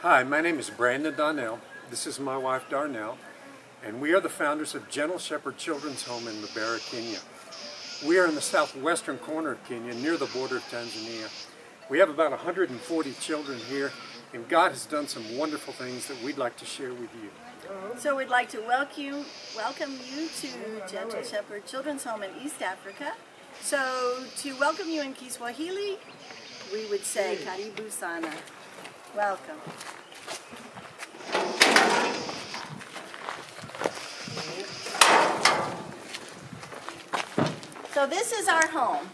Hi, my name is Brandon Donnell. This is my wife Darnell, and we are the founders of Gentle Shepherd Children's Home in Mbeere, Kenya. We are in the southwestern corner of Kenya, near the border of Tanzania. We have about 140 children here, and God has done some wonderful things that we'd like to share with you. So we'd like to welcome you to Gentle Shepherd Children's Home in East Africa. So to welcome you in Kiswahili, we would say Karibu Sana. Welcome. So this is our home.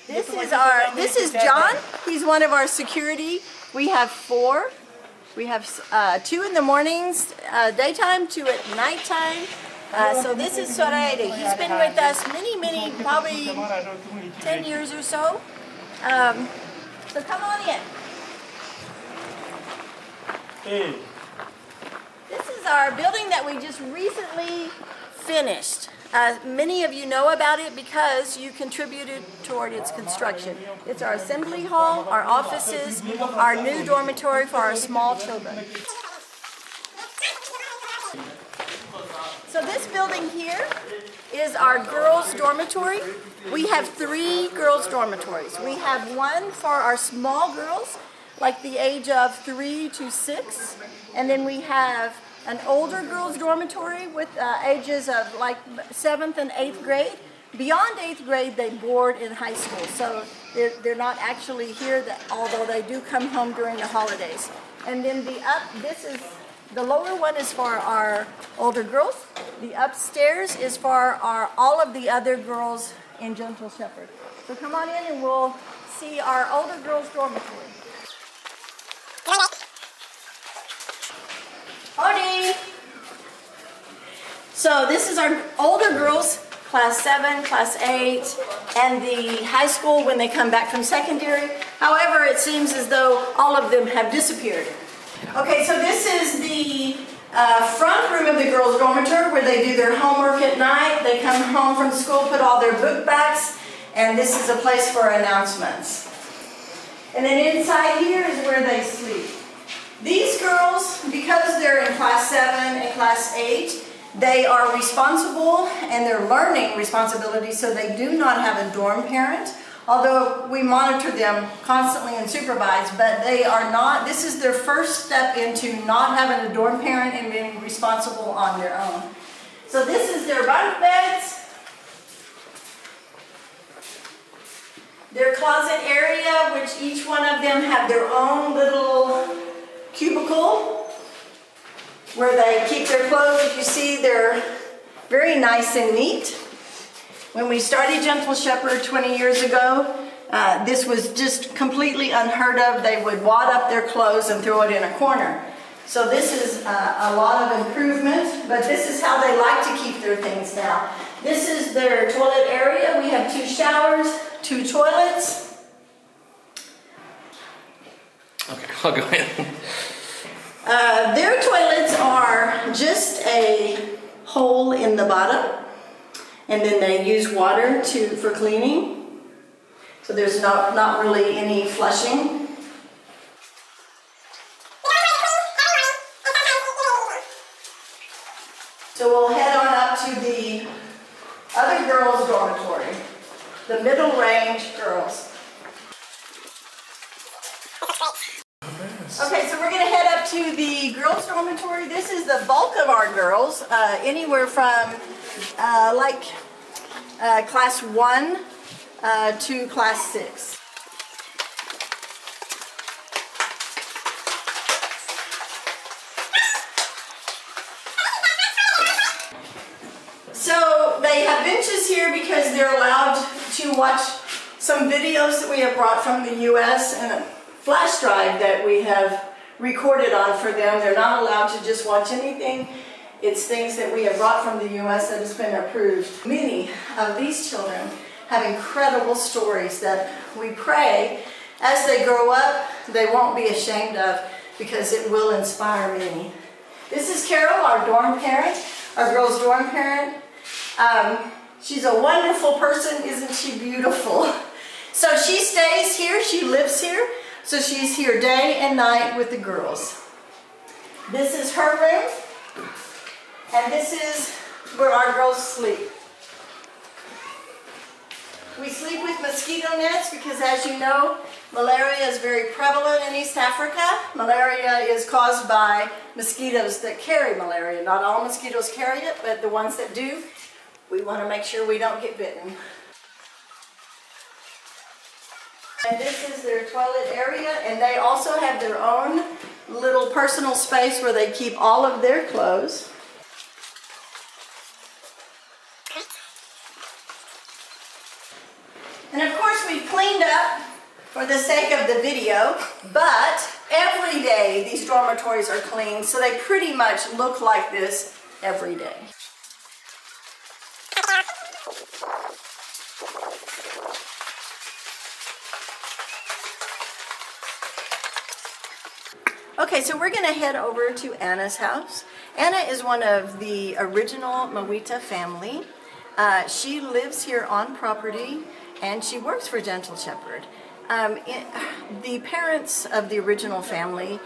This is John. He's one of our security. We have 4. We have 2 in the mornings, daytime, 2 at nighttime. So this is Soreide. He's been with us many, probably 10 years or so. So come on in. Hey. This is our building that we just recently finished. Many of you know about it because you contributed toward its construction. It's our assembly hall, our offices, our new dormitory for our small children. So this building here is our girls' dormitory. We have 3 girls' dormitories. We have one for our small girls, like the age of 3 to 6, and then we have an older girls' dormitory with ages of like 7th and 8th grade. Beyond 8th grade, they board in high school, so they're not actually here, although they do come home during the holidays. And then the lower one is for our older girls. The upstairs is for all of the other girls in Gentle Shepherd. So come on in and we'll see our older girls' dormitory. Howdy! So this is our older girls, class 7, class 8, and the high school when they come back from secondary. However, it seems as though all of them have disappeared. Okay, so this is the front room of the girls' dormitory where they do their homework at night. They come home from school, put all their book bags, and this is a place for announcements. And then inside here is where they sleep. These girls, because they're in class 7 and class 8, they are responsible and they're learning responsibility, so they do not have a dorm parent, although we monitor them constantly and supervise, but they are not, this is their first step into not having a dorm parent and being responsible on their own. So this is their bunk beds, their closet area, which each one of them have their own little cubicle where they keep their clothes. If you see, they're very nice and neat. When we started Gentle Shepherd 20 years ago, this was just completely unheard of. They would wad up their clothes and throw it in a corner. So this is a lot of improvement, but this is how they like to keep their things now. This is their toilet area. We have 2 showers, 2 toilets. Okay, I'll go ahead. Their toilets are just a hole in the bottom, and then they use water for cleaning. So there's not really any flushing. So we'll head on up to the other girls' dormitory, the middle range girls. Okay, so we're going to head up to the girls' dormitory. This is the bulk of our girls, anywhere from class 1 to class 6. So they have benches here because they're allowed to watch some videos that we have brought from the U.S. and a flash drive that we have recorded on for them. They're not allowed to just watch anything. It's things that we have brought from the U.S. that has been approved. Many of these children have incredible stories that we pray as they grow up they won't be ashamed of, because it will inspire many. This is Carol, our dorm parent, our girls' dorm parent. She's a wonderful person. Isn't she beautiful? So she stays here, she lives here, so she's here day and night with the girls. This is her room, and this is where our girls sleep. We sleep with mosquito nets because, as you know, malaria is very prevalent in East Africa. Malaria is caused by mosquitoes that carry malaria. Not all mosquitoes carry it, but the ones that do, we want to make sure we don't get bitten. And this is their toilet area, and they also have their own little personal space where they keep all of their clothes. And of course we've cleaned up for the sake of the video, but every day these dormitories are cleaned, so they pretty much look like this every day. Okay, so we're going to head over to Anna's house. Anna is one of the original Mwita family. She lives here on property, and she works for Gentle Shepherd. The parents of the original family,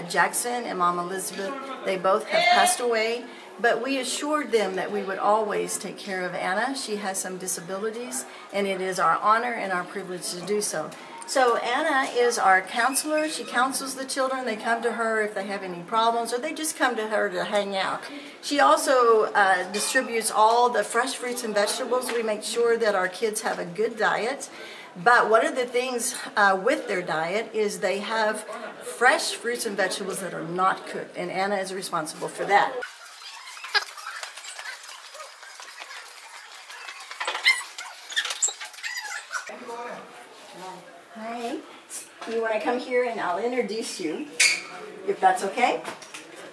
Jackson and Mom Elizabeth, they both have passed away, but we assured them that we would always take care of Anna. She has some disabilities, and it is our honor and our privilege to do so. So Anna is our counselor. She counsels the children. They come to her if they have any problems, or they just come to her to hang out. She also distributes all the fresh fruits and vegetables. We make sure that our kids have a good diet. But one of the things with their diet is they have fresh fruits and vegetables that are not cooked, and Anna is responsible for that. Hi, you want to come here and I'll introduce you, if that's okay?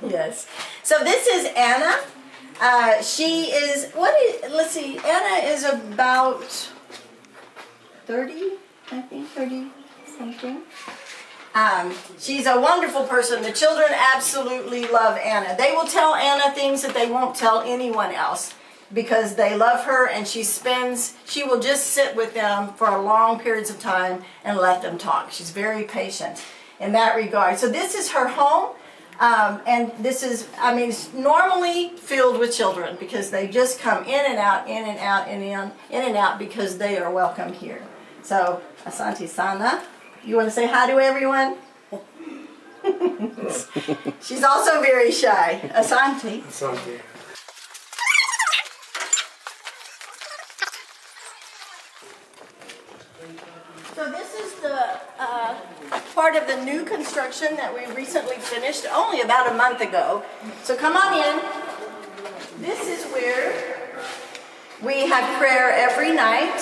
Yes. So this is Anna. She is, let's see, Anna is about 30, I think, 30 something. She's a wonderful person. The children absolutely love Anna. They will tell Anna things that they won't tell anyone else, because they love her, and she will just sit with them for long periods of time and let them talk. She's very patient in that regard. So this is her home, and this is, it's normally filled with children because they just come in and out, in and out, in and out because they are welcome here. So, Asante Sana, you want to say hi to everyone? She's also very shy. Asante. Asante. So this is the part of the new construction that we recently finished only about a month ago. So come on in. This is where we have prayer every night.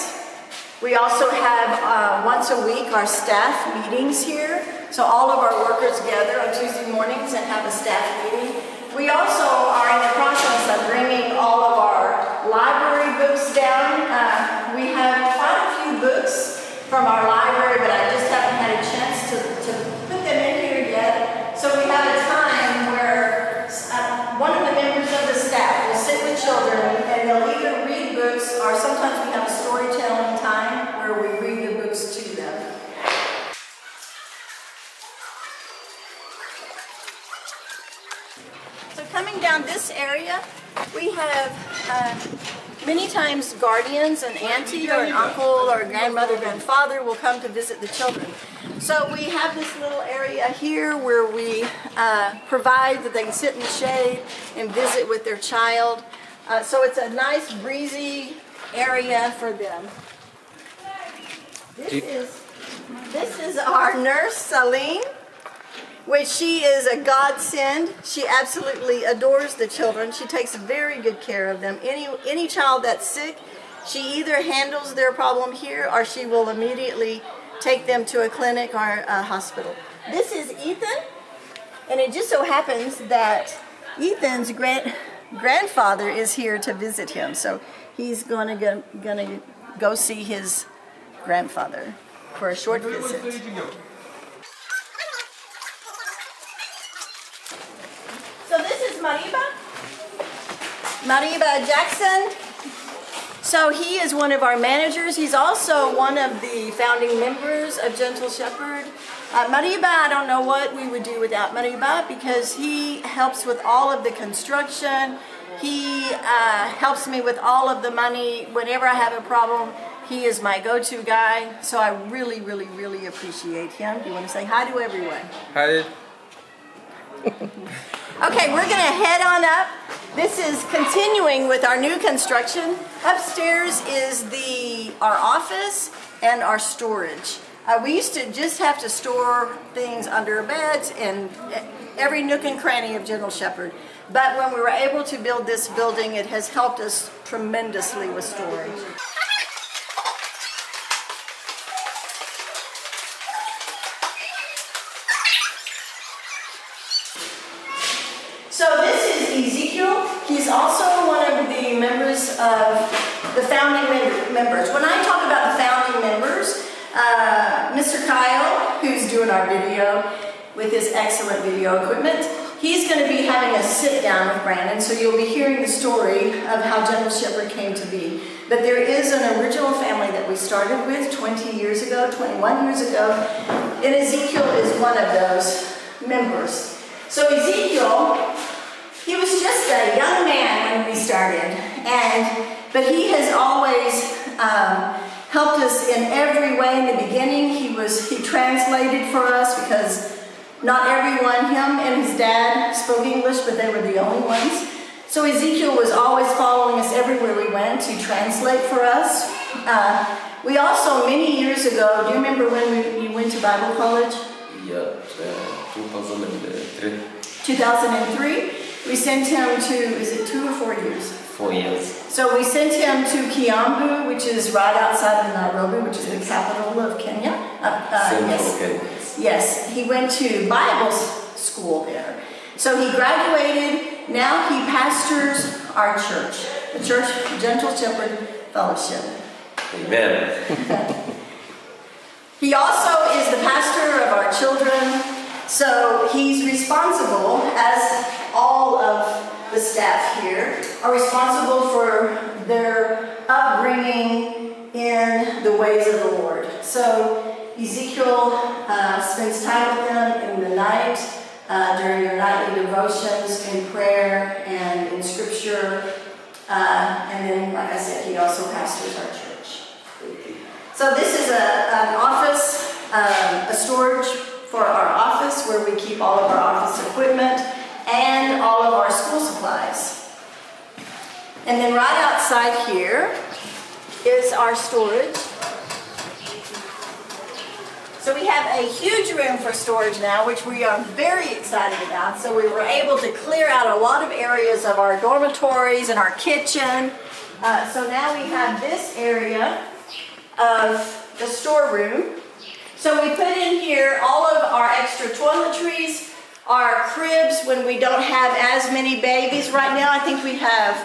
We also have once a week our staff meetings here. So all of our workers gather on Tuesday mornings and have a staff meeting. We also are in the process of bringing all of our library books down. We have quite a few books from our library, but I just haven't had a chance to put them in here yet. So we have a time where one of the members of the staff will sit with children, and they'll either read books, or sometimes we have a storytelling time where we read the books to them. So coming down this area, we have many times guardians, an auntie or an uncle or a grandmother, grandfather will come to visit the children. So we have this little area here where we provide that they can sit in the shade and visit with their child. So it's a nice breezy area for them. This is our nurse, Celine, which she is a godsend. She absolutely adores the children. She takes very good care of them. Any child that's sick, she either handles their problem here or she will immediately take them to a clinic or a hospital. This is Ethan, and it just so happens that Ethan's grandfather is here to visit him. So he's gonna go see his grandfather for a short visit. So this is Mariba Jackson. So he is one of our managers. He's also one of the founding members of Gentle Shepherd. Mariba, I don't know what we would do without Mariba because he helps with all of the construction. He helps me with all of the money. Whenever I have a problem, he is my go-to guy. So I really, really, really appreciate him. Do you want to say hi to everyone? Hi. Okay, we're gonna head on up. This is continuing with our new construction. Upstairs is our office and our storage. We used to just have to store things under beds and every nook and cranny of General Shepherd. But when we were able to build this building, it has helped us tremendously with storage. So this is Ezekiel. He's also one of the members of the founding members. When I talk about the founding members, Mr. Kyle, who's doing our video with his excellent video equipment, he's going to be having a sit down with Brandon, so you'll be hearing the story of how General Shepherd came to be. But there is an original family that we started with 20 years ago, 21 years ago, and Ezekiel is one of those members. So Ezekiel, he was just a young man when we started, but he has always helped us in every way. In the beginning, he translated for us because not everyone, him and his dad, spoke English, but they were the only ones. So Ezekiel was always following us everywhere we went to translate for us. We also, many years ago, do you remember when you went to Bible college? Yeah, 2003. 2003. We sent him to, is it 2 or 4 years? 4 years. So we sent him to Kiambu, which is right outside of Nairobi, which is the capital of Kenya. Yes. Okay. Yes, he went to Bible school there. So he graduated. Now he pastors our church, the Church Gentle Shepherd Fellowship. Amen. He also is the pastor of our children. So he's responsible, as all of the staff here are responsible for their upbringing in the ways of the Lord. So Ezekiel spends time with them in the night, during their nightly devotions, in prayer and in scripture. And then, like I said, he also pastors our church. So this is an office, a storage for our office where we keep all of our office equipment and all of our school supplies. And then right outside here is our storage. So we have a huge room for storage now, which we are very excited about. So we were able to clear out a lot of areas of our dormitories and our kitchen. So now we have this area of the storeroom. So we put in here all of our extra toiletries, our cribs when we don't have as many babies. Right now I think we have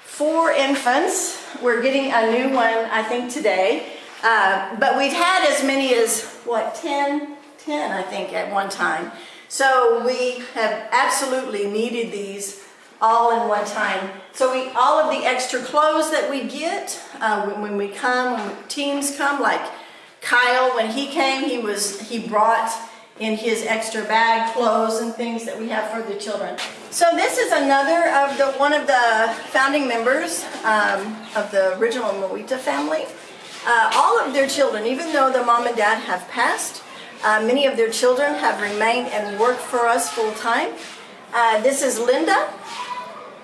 4 infants. We're getting a new one, I think, today. But we've had as many as, 10 I think at one time. So we have absolutely needed these all in one time. So all of the extra clothes that we get when we come, when teams come, like Kyle, when he came, he brought in his extra bag clothes and things that we have for the children. So this is another of one of the founding members of the original Moita family. All of their children, even though the mom and dad have passed, many of their children have remained and worked for us full time. This is Linda.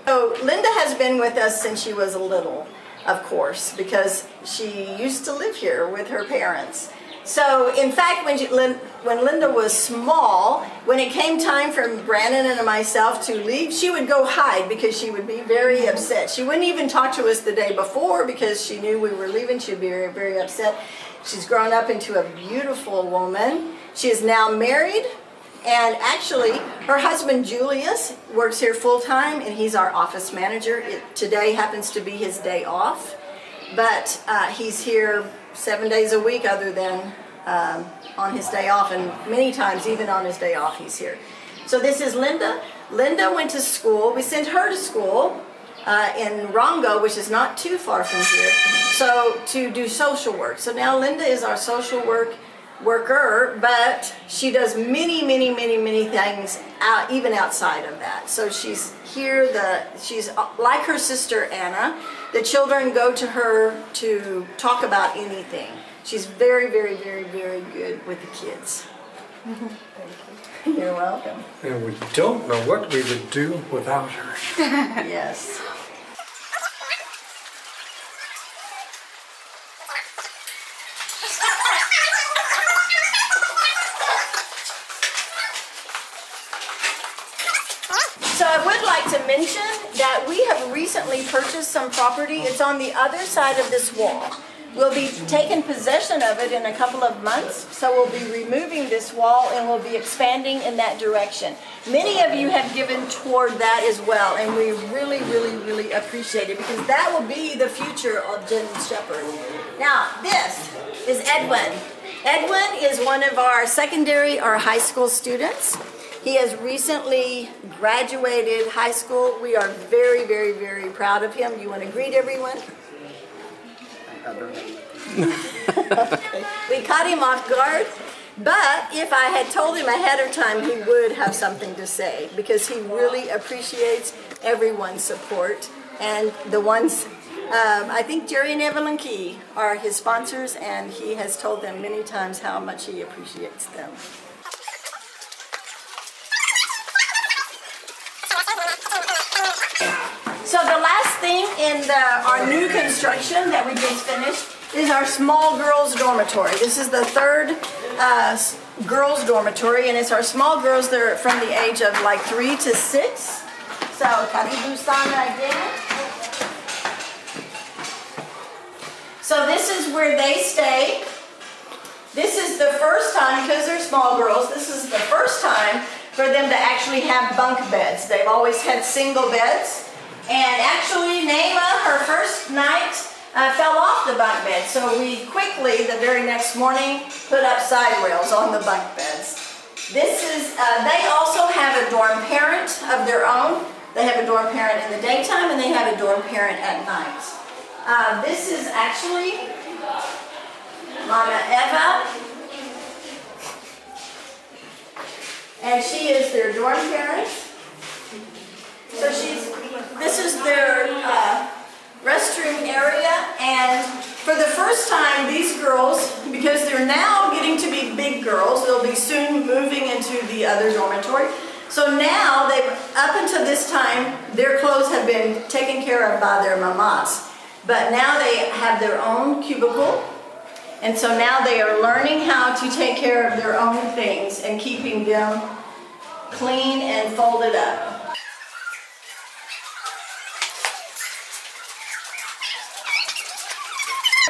So Linda has been with us since she was little, of course, because she used to live here with her parents. So in fact, when Linda was small, when it came time for Brandon and myself to leave, she would go hide because she would be very upset. She wouldn't even talk to us the day before because she knew we were leaving. She'd be very, very upset. She's grown up into a beautiful woman. She is now married, and actually her husband Julius works here full time, and he's our office manager. Today happens to be his day off, but he's here 7 days a week other than on his day off, and many times even on his day off he's here. So this is Linda. Linda went to school. We sent her to school in Rongo, which is not too far from here, so to do social work. So now Linda is our social work worker, but she does many, many, many, many things out, even outside of that. So she's here, she's like her sister Anna. The children go to her to talk about anything. She's very, very, very, very good with the kids. You're welcome. And we don't know what we would do without her. Yes. So I would like to mention that we have recently purchased some property. It's on the other side of this wall. We'll be taking possession of it in a couple of months, so we'll be removing this wall and we'll be expanding in that direction. Many of you have given toward that as well, and we really, really, really appreciate it because that will be the future of General Shepherd. Now, this is Edwin. Edwin is one of our secondary or high school students. He has recently graduated high school. We are very, very, very proud of him. You want to greet everyone? We caught him off guard, but if I had told him ahead of time, he would have something to say because he really appreciates everyone's support. And the ones, I think Jerry and Evelyn Key are his sponsors, and he has told them many times how much he appreciates them. So the last thing in our new construction that we just finished is our small girls dormitory. This is the third girls dormitory, and it's our small girls that are from the age of like 3 to 6. So karibu sana again. So this is where they stay. This is the first time, because they're small girls, this is the first time for them to actually have bunk beds. They've always had single beds. And actually, Naima, her first night, fell off the bunk bed. So we quickly, the very next morning, put up side rails on the bunk beds. This is, they also have a dorm parent of their own. They have a dorm parent in the daytime and they have a dorm parent at night. This is actually Mama Eva. And she is their dorm parent. So this is their restroom area, and for the first time, these girls, because they're now getting to be big girls, they'll be soon moving into the other dormitory. So now, up until this time, their clothes have been taken care of by their mamas. But now they have their own cubicle, and so now they are learning how to take care of their own things and keeping them clean and folded up.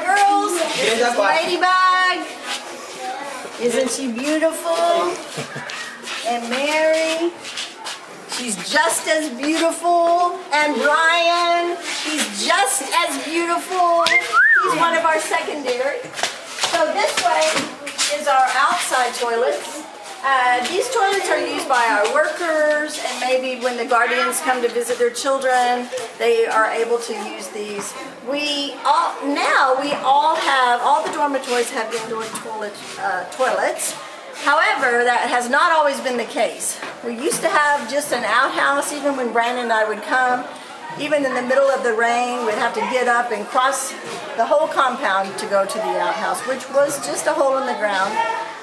Girls, this is Ladybug. Isn't she beautiful? And Mary, she's just as beautiful. And Brian, he's just as beautiful. He's one of our secondary. So this way is our outside toilets. These toilets are used by our workers, and maybe when the guardians come to visit their children, they are able to use these. All the dormitories have indoor toilets. However, that has not always been the case. We used to have just an outhouse, even when Brandon and I would come. Even in the middle of the rain, we'd have to get up and cross the whole compound to go to the outhouse, which was just a hole in the ground.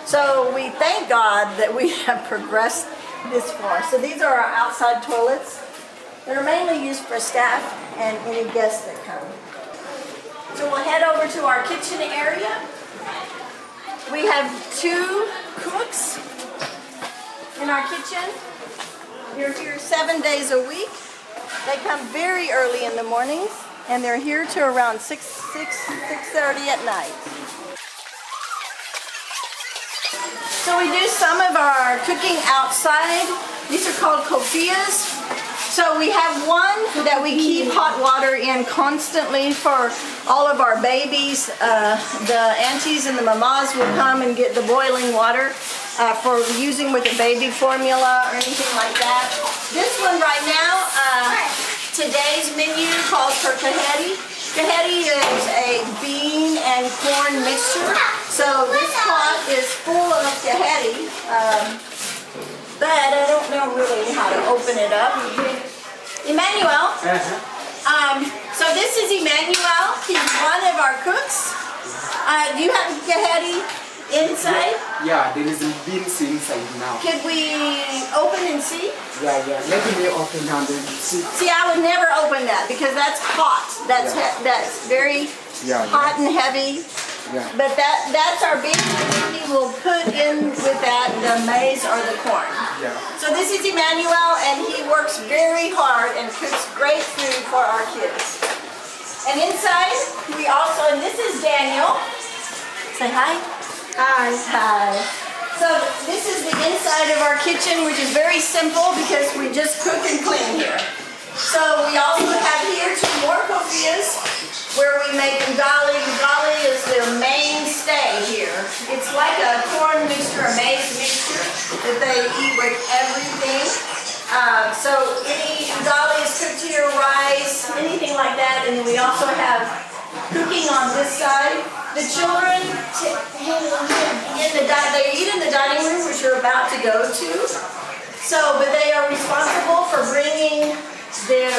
So we thank God that we have progressed this far. So these are our outside toilets that are mainly used for staff and any guests that come. So we'll head over to our kitchen area. We have 2 cooks in our kitchen. They're here 7 days a week. They come very early in the mornings, and they're here to around 6:30 at night. So we do some of our cooking outside. These are called kofias. So we have one that we keep hot water in constantly for all of our babies. The aunties and the mamas will come and get the boiling water for using with the baby formula or anything like that. This one right now, today's menu calls for kaheri. Kaheri is a bean and corn mixture. So this pot is full of spaghetti, but I don't know really how to open it up. Emmanuel, so this is Emmanuel. He's one of our cooks. Do you have spaghetti inside? Yeah, there is beans inside now. Could we open and see? Yeah. Let me open now. See. See, I would never open that because that's hot. That's that's very hot and heavy. Yeah. But that's our beef. We will put in with that the maize or the corn. Yeah. So this is Emmanuel, and he works very hard and cooks great food for our kids. And inside, we also, and this is Daniel. Say hi. Hi. Hi. So this is the inside of our kitchen, which is very simple because we just cook and clean here. So we also have here 2 more kofias where we make ugali. Ugali is the mainstay here. It's like a corn mixture, a maize mixture that they eat with everything. So any ugali is cooked here, rice, anything like that. And then we also have cooking on this side. The children they eat in the dining room, which you're about to go to. So, but they are responsible for bringing their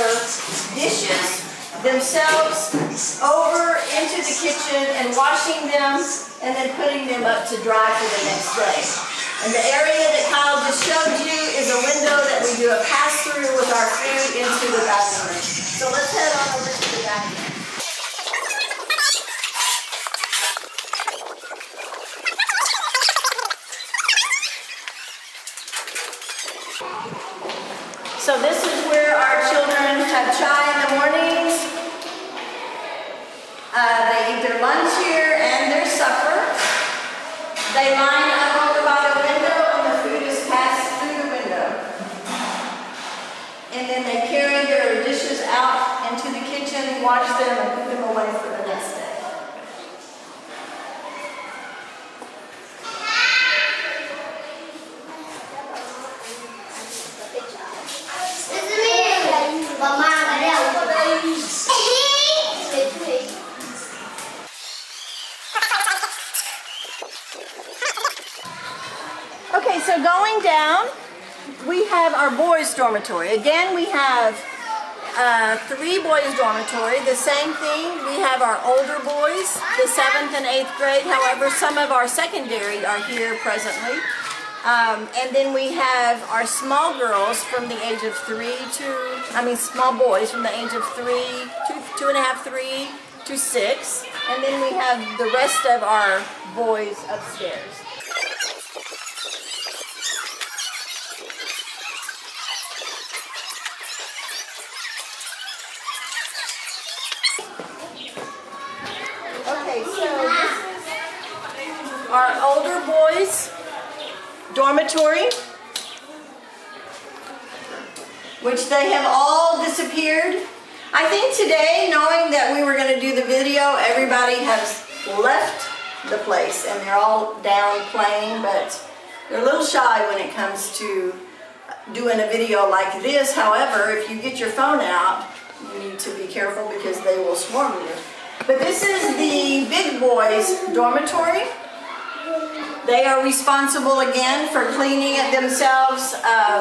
dishes themselves over into the kitchen and washing them and then putting them up to dry for the next day. And the area that Kyle just showed you is a window that we do a pass-through with our food into the dining room. So let's head on over to the dining room. So this is where our children have chai in the mornings. They eat their lunch here and their supper. They line up over by the window and the food is passed through the window. And then they carry their dishes out into the kitchen, wash them, and put them away for the next day. Okay, so going down, we have our boys' dormitory. Again, we have 3 boys' dormitory. The same thing, we have our older boys, the 7th and 8th grade. However, some of our secondary are here presently. And then we have our small girls from the age of 3 to, small boys from the age of 3, 2.5, 3 to 6. And then we have the rest of our boys upstairs. Okay, so this is our older boys' dormitory, which they have all disappeared. I think today, knowing that we were going to do the video, everybody has left the place and they're all down playing, but they're a little shy when it comes to doing a video like this. However, if you get your phone out, you need to be careful because they will swarm you. But this is the big boys' dormitory. They are responsible again for cleaning it themselves.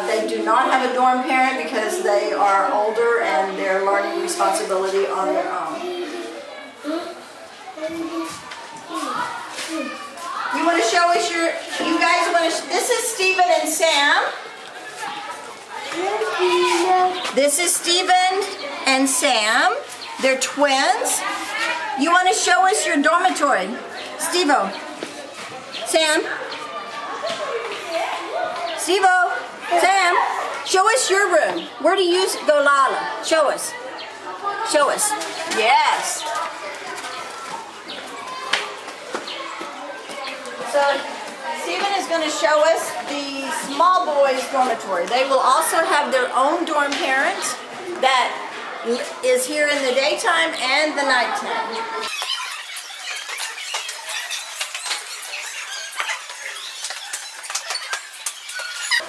They do not have a dorm parent because they are older and they're learning responsibility on their own. You want to show us you guys want to, this is Stephen and Sam. This is Stephen and Sam. They're twins. You want to show us your dormitory? Steve-O. Sam. Steve-O. Sam. Show us your room. Where do you go, Lala? Show us. Show us. Yes. So Stephen is going to show us the small boys' dormitory. They will also have their own dorm parent that is here in the daytime and the nighttime.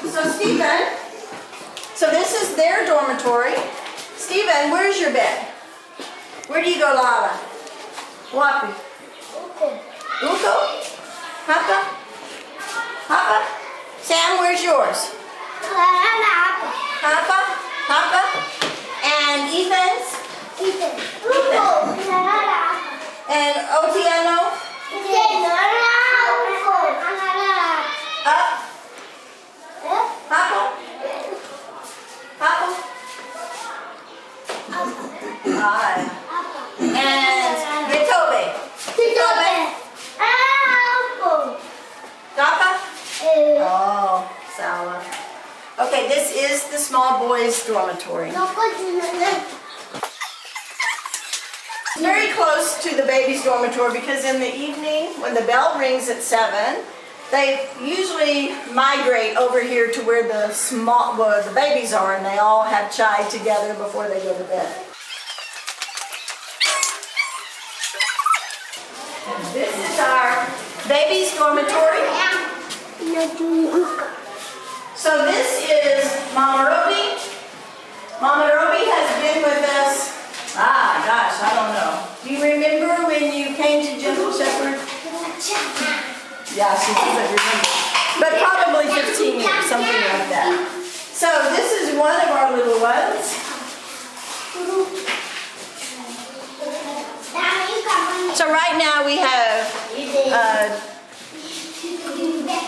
So Stephen, so this is their dormitory. Stephen, where's your bed? Where do you go, Lala? Wapi? Uko. Uko? Papa? Papa? Sam, where's yours? Papa? Papa? And Ethan's? And Otiano? Up? Papa? Papa? Hi. And Gitobe? Papa? Oh, Sawa. Okay, this is the small boys' dormitory. Very close to the babies' dormitory because in the evening, when the bell rings at 7, they usually migrate over here to where the babies are, and they all have chai together before they go to bed. This is our babies' dormitory. So this is Mama Roby. Mama Roby has been with us, gosh, I don't know. Do you remember when you came to Gentle Shepherd? Yeah, she doesn't remember. But probably 15 years, something like that. So this is one of our little ones. So right now we have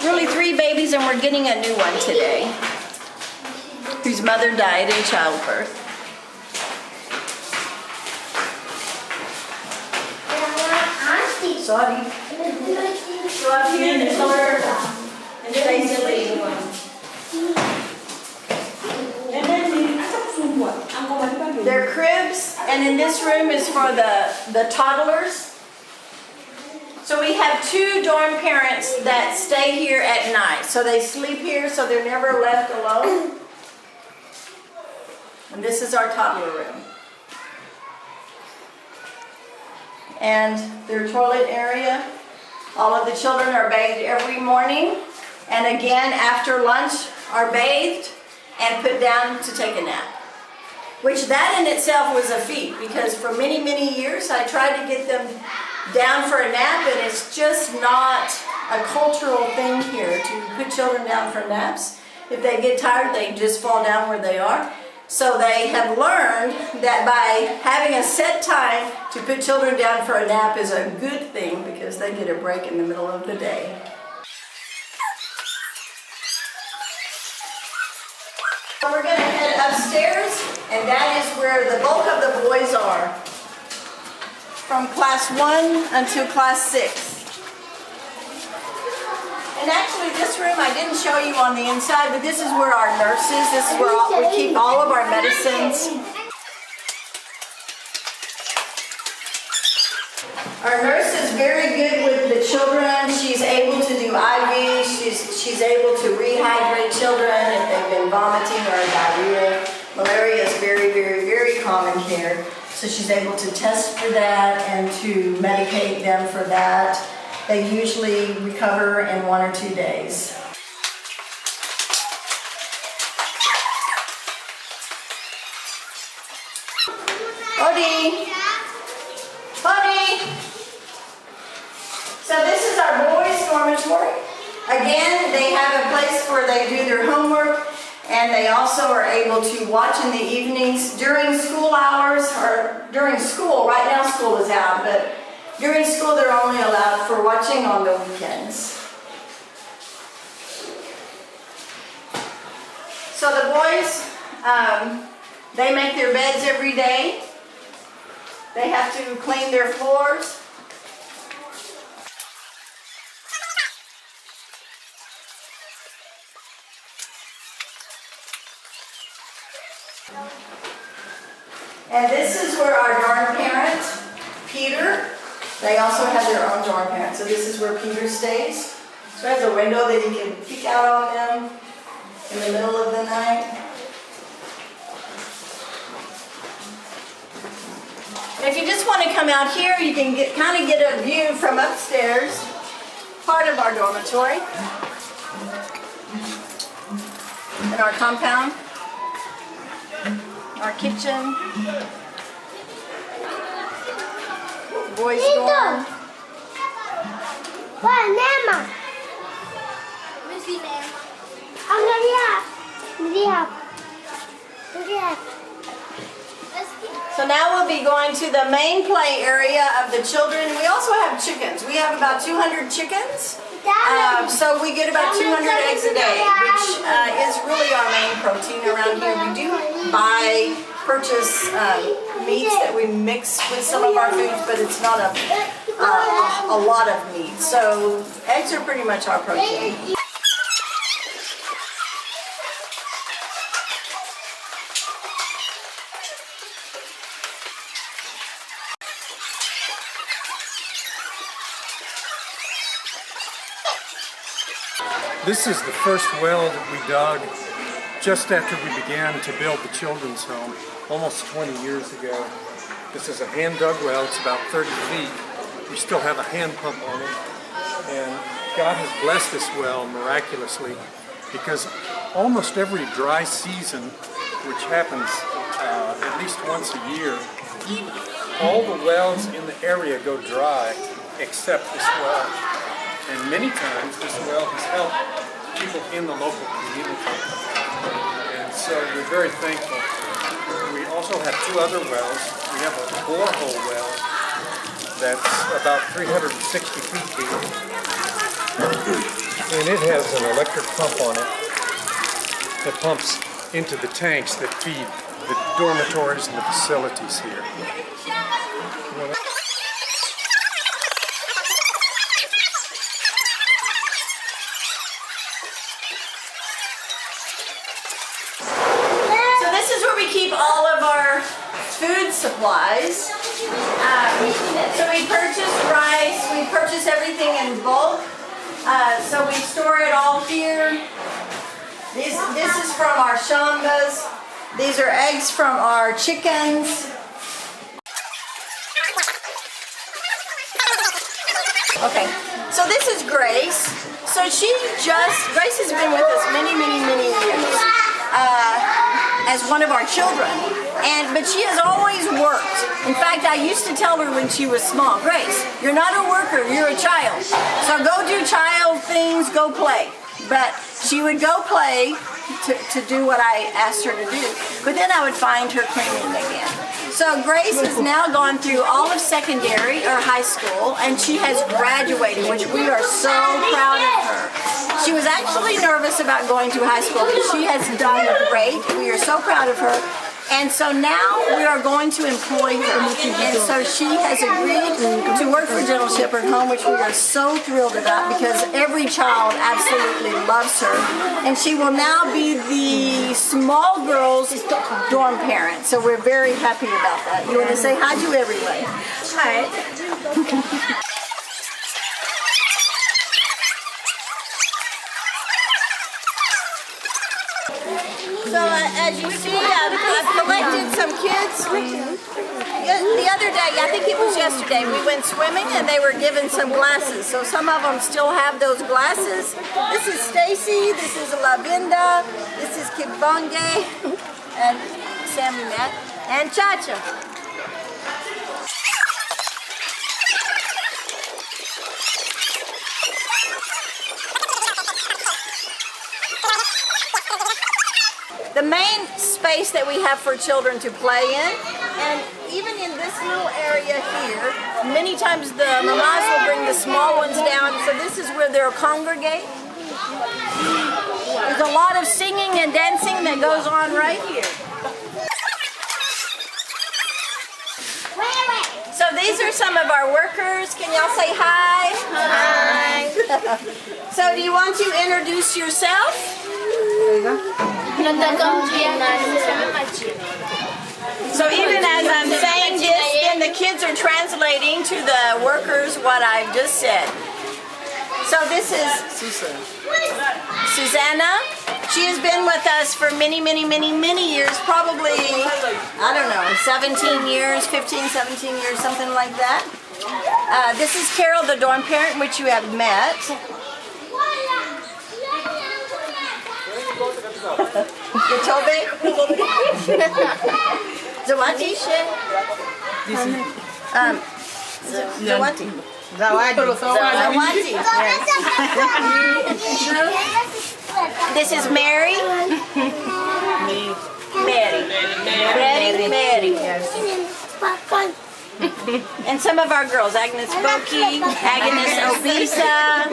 really 3 babies, and we're getting a new one today, whose mother died in childbirth. Sorry. So up here in the corner, and face the lazy one. They're cribs, and in this room is for the toddlers. So we have 2 dorm parents that stay here at night. So they sleep here, so they're never left alone. And this is our toddler room. And their toilet area. All of the children are bathed every morning. And again, after lunch, are bathed and put down to take a nap. Which that in itself was a feat, because for many, many years I tried to get them down for a nap, and it's just not a cultural thing here to put children down for naps. If they get tired, they just fall down where they are. So they have learned that by having a set time to put children down for a nap is a good thing, because they get a break in the middle of the day. So we're going to head upstairs, and that is where the bulk of the boys are, from class 1 until class 6. And actually this room I didn't show you on the inside, but this is where our nurses, this is where we keep all of our medicines. Our nurse is very good with the children. She's able to do IVs. She's able to rehydrate children if they've been vomiting or diarrhea. Malaria is very, very, very common here. So she's able to test for that and to medicate them for that. They usually recover in 1 or 2 days. Odie! Odie! So this is our boys' dormitory. Again, they have a place where they do their homework, and they also are able to watch in the evenings during school hours, or during school. Right now school is out, but during school they're only allowed for watching on the weekends. So the boys, they make their beds every day. They have to clean their floors. And this is where our dorm parent, Peter, they also have their own dorm parent. So this is where Peter stays. So there's a window that he can peek out on them in the middle of the night. And if you just want to come out here, you can kind of get a view from upstairs, part of our dormitory, and our compound. Our kitchen, boys' dorm. Nema. So now we'll be going to the main play area of the children. We also have chickens. We have about 200 chickens. So we get about 200 eggs a day, which is really our main protein around here. We do purchase meats that we mix with some of our foods, but it's not a lot of meat. So eggs are pretty much our protein. This is the first well that we dug just after we began to build the children's home almost 20 years ago. This is a hand-dug well. It's about 30 feet. We still have a hand pump on it. And God has blessed this well miraculously because almost every dry season, which happens at least once a year, all the wells in the area go dry except this well. And many times this well has helped people in the local community. And so we're very thankful. We also have two other wells. We have a borehole well that's about 360 feet deep. And it has an electric pump on it that pumps into the tanks that feed the dormitories and the facilities here. Keep all of our food supplies. So we purchase rice, we purchase everything in bulk. So we store it all here. This is from our shambas. These are eggs from our chickens. Okay, so this is Grace. So Grace has been with us many years. As one of our children, but she has always worked. In fact, I used to tell her when she was small, Grace, you're not a worker, you're a child. So go do child things, go play. But she would go play to do what I asked her to do. But then I would find her cleaning again. So Grace has now gone through all of secondary or high school, and she has graduated, which we are so proud of her. She was actually nervous about going to high school, but she has done great. We are so proud of her. And so now we are going to employ her. And so she has agreed to work for Gentle Shepherd Home, which we are so thrilled about because every child absolutely loves her. And she will now be the small girls' dorm parent. So we're very happy about that. You want to say hi to everyone? Hi. So as you see, I've collected some kids. The other day, I think it was yesterday, we went swimming and they were given some glasses. So some of them still have those glasses. This is Stacy, this is Lavinda, this is Kibonge, and Sammy Matt, and Chacha. The main space that we have for children to play in, and even in this little area here, many times the mamas will bring the small ones down, so this is where they'll congregate. There's a lot of singing and dancing that goes on right here. So these are some of our workers. Can y'all say hi? Hi. So do you want to introduce yourself? There you go. So even as I'm saying this, then the kids are translating to the workers what I've just said. So this is Susanna. She has been with us for many years, probably, I don't know, 17 years, 15, 17 years, something like that. This is Carol, the dorm parent, which you have met. Gotobe? Zawati? Zawati. Zawadi. This is Mary. Mary. And some of our girls, Agnes Boki, Agnes Obisa,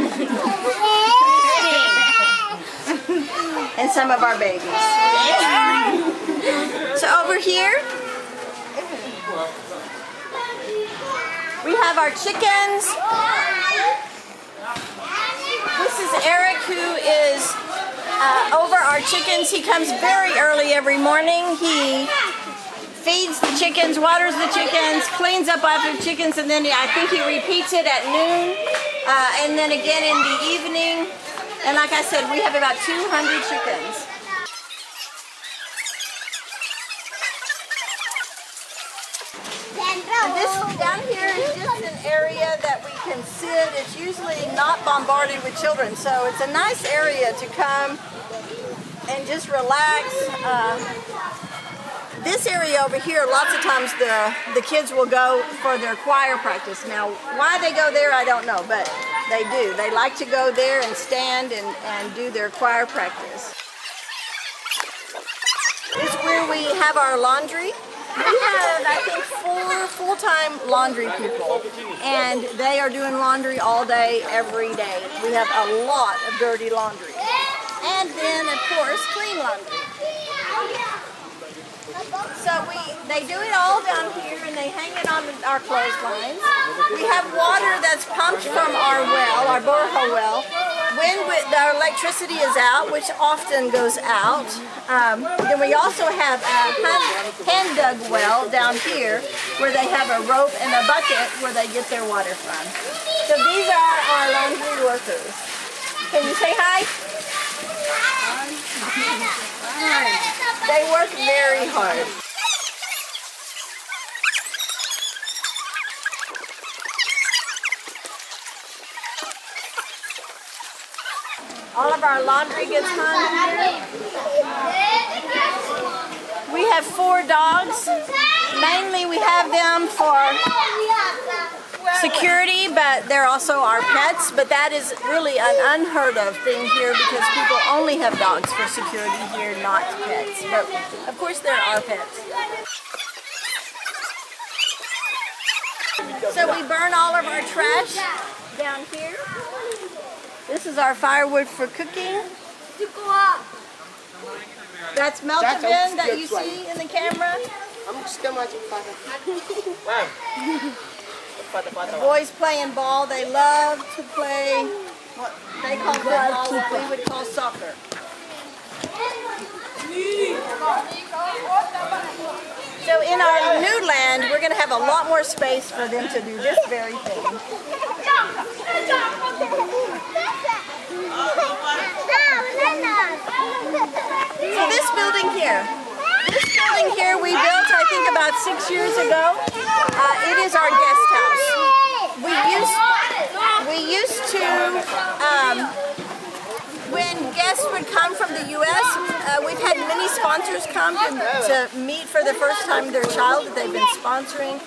Christine, and some of our babies. So over here, we have our chickens. This is Eric, who is over our chickens. He comes very early every morning. He feeds the chickens, waters the chickens, cleans up after the chickens, and then I think he repeats it at noon, and then again in the evening. And like I said, we have about 200 chickens. And this down here is just an area that we can sit. It's usually not bombarded with children, so it's a nice area to come and just relax. This area over here, lots of times the kids will go for their choir practice. Now, why they go there, I don't know, but they do. They like to go there and stand and do their choir practice. It's where we have our laundry. We have, I think, 4 full-time laundry people, and they are doing laundry all day, every day. We have a lot of dirty laundry. And then, of course, clean laundry. So they do it all down here, and they hang it on our clotheslines. We have water that's pumped from our well, our borehole well. When our electricity is out, which often goes out, then we also have a hand-dug well down here where they have a rope and a bucket where they get their water from. So these are our laundry workers. Can you say hi? They work very hard. All of our laundry gets hung here. We have 4 dogs. Mainly we have them for security, but they're also our pets. But that is really an unheard of thing here because people only have dogs for security here, not pets. But of course there are pets. So we burn all of our trash down here. This is our firewood for cooking. That's Meltabin that you see in the camera. The boys playing ball. They love to play what they call football, what we would call soccer. So in our new land, we're going to have a lot more space for them to do this very thing. So this building here we built I think about 6 years ago. It is our guest house. We used to when guests would come from the U.S., we've had many sponsors come to meet for the first time their child that they've been sponsoring,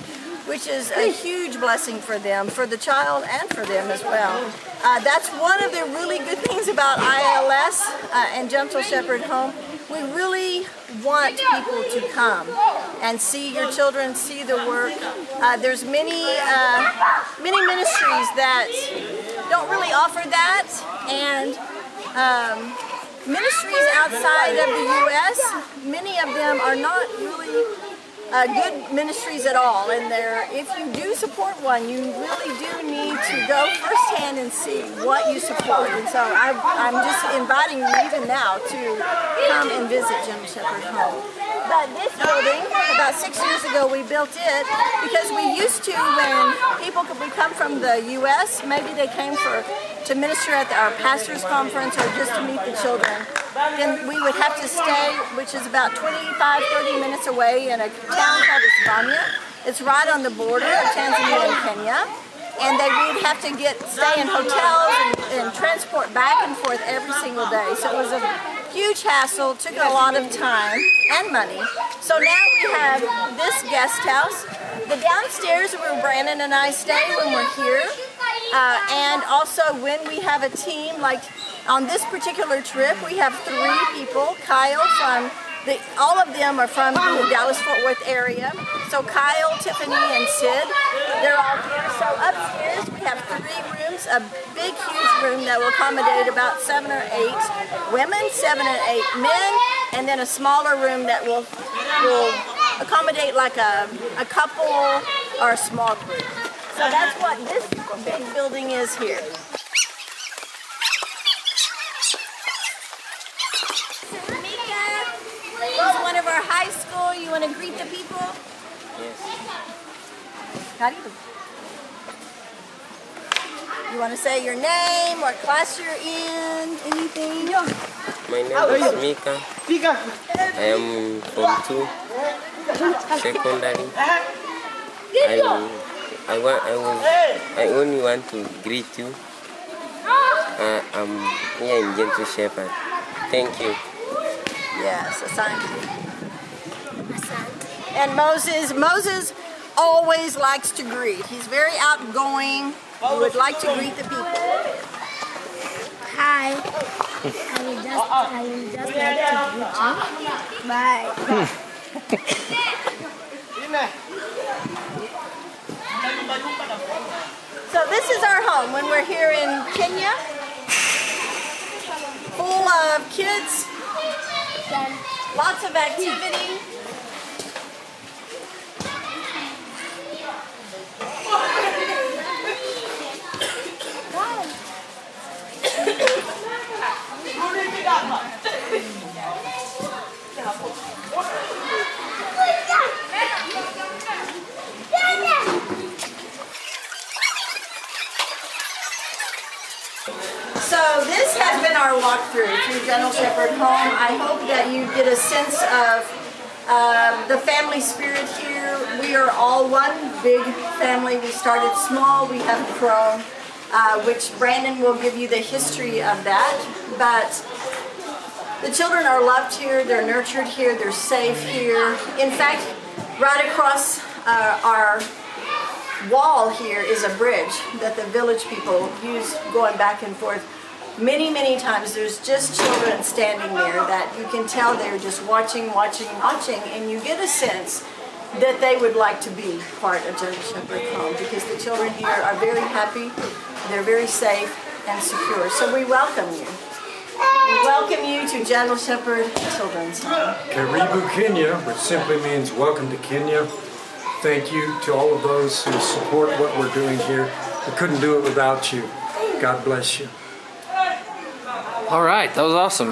which is a huge blessing for them, for the child and for them as well. That's one of the really good things about ILS and Gentle Shepherd Home. We really want people to come and see your children, see the work. There's many ministries that don't really offer that, and ministries outside of the U.S., many of them are not really good ministries at all, and if you do support one, you really do need to go firsthand and see what you support. And so I'm just inviting you even now to come and visit Gentle Shepherd Home. But this building, about 6 years ago we built it because we used to, when people would come from the U.S., maybe they came to minister at our pastor's conference or just to meet the children, then we would have to stay, which is about 25-30 minutes away in a town called Isibania. It's right on the border of Tanzania and Kenya. And we'd have to stay in hotels and transport back and forth every single day. So it was a huge hassle, took a lot of time and money. So now we have this guest house. The downstairs where Brandon and I stay when we're here And also when we have a team, like on this particular trip, we have 3 people. Kyle from all of them are from the Dallas-Fort Worth area. So Kyle, Tiffany, and Sid, they're all here. So upstairs we have 3 rooms, a big, huge room that will accommodate about 7 or 8 women, 7 and 8 men, and then a smaller room that will accommodate like a couple or a small group. So that's what this big building is here. This is one of our high school. You want to greet the people? Yes. How do you want to say your name, what class you're in, anything? My name is Mika. I am from 2 secondary. I only want to greet you. I'm here in Gentle Shepherd. Thank you. Yes, Asante. And Moses always likes to greet. He's very outgoing. He would like to greet the people. Hi. I would just like to greet you. Bye. So this is our home when we're here in Kenya. Full of kids, lots of activity. So this has been our walkthrough through Gentle Shepherd Home. I hope that you get a sense of the family spirit here. We are all one big family. We started small, we have grown, which Brandon will give you the history of that. But the children are loved here, they're nurtured here, they're safe here. In fact, right across our wall here is a bridge that the village people use going back and forth. Many times there's just children standing there that you can tell they're just watching, and you get a sense that they would like to be part of Gentle Shepherd Home because the children here are very happy, they're very safe and secure. So we welcome you. We welcome you to Gentle Shepherd Children's Home. Karibu Kenya, which simply means welcome to Kenya. Thank you to all of those who support what we're doing here. We couldn't do it without you. God bless you. All right, that was awesome.